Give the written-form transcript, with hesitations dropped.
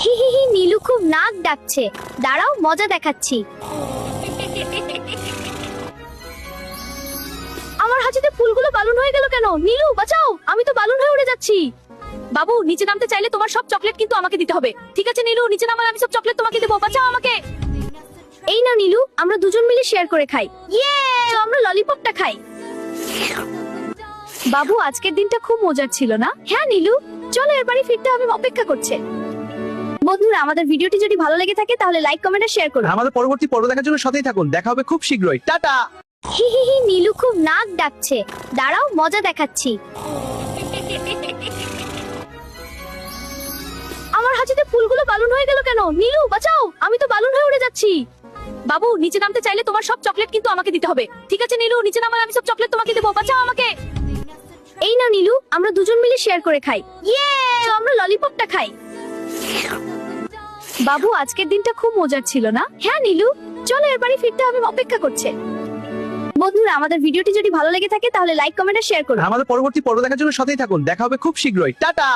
হি হি হি, নীলু খুব নাক ডাকছে, দাঁড়াও মজা দেখাচ্ছি। আমার হাঁচিতে ফুলগুলো বালুন হয়ে গেল কেন? নীলু বাঁচাও, আমি তো বালুন হয়ে উড়ে যাচ্ছি। বাবু নিচে নামতে চাইলে তোমার সব চকলেট কিন্তু আমাকে দিতে হবে। ঠিক আছে নীলু, নিচে নামালে আমি সব চকলেট তোমাকে দেবো, বাঁচাও আমাকে। এই না নীলু, আমরা দুজন মিলে শেয়ার করে খাই। ইয়ে, আমরা ললিপপটা খাই। বাবু আজকের দিনটা খুব মজার ছিল না? হ্যাঁ নীলু, চলো এর বাড়ি ফিরতে হবে, অপেক্ষা করছে। বন্ধুরা, আমাদের ভিডিওটি যদি ভালো লেগে থাকে তাহলে লাইক কমেন্ট আর শেয়ার করুন। আমাদের পরবর্তী পর্ব দেখার জন্য সাথেই থাকুন। দেখা হবে খুব শীঘ্রই। টাটা। হি হি হি, নীলু খুব নাক ডাকছে, দাঁড়াও মজা দেখাচ্ছি। আমার হাঁচিতে ফুলগুলো বালুন হয়ে গেল কেন? নীলু বাঁচাও, আমি তো বালুন হয়ে উড়ে যাচ্ছি। বাবু নিচে নামতে চাইলে তোমার সব চকলেট কিন্তু আমাকে দিতে হবে। ঠিক আছে নীলু, নিচে নামালে আমি সব চকলেট তোমাকে দেবো, বাঁচাও আমাকে। এই না নীলু, আমরা দুজন মিলে শেয়ার করে খাই। ইয়ে, আমরা ললিপপটা খাই। বাবু আজকের দিনটা খুব মজার ছিল না? হ্যাঁ নীলু, চলো এর বাড়ি ফিরতে হবে, অপেক্ষা করছে। বন্ধুরা, আমাদের ভিডিওটি যদি ভালো লেগে থাকে তাহলে লাইক কমেন্ট আর শেয়ার করুন। আমাদের পরবর্তী পর্ব দেখার জন্য সাথেই থাকুন। দেখা হবে খুব শীঘ্রই। টাটা।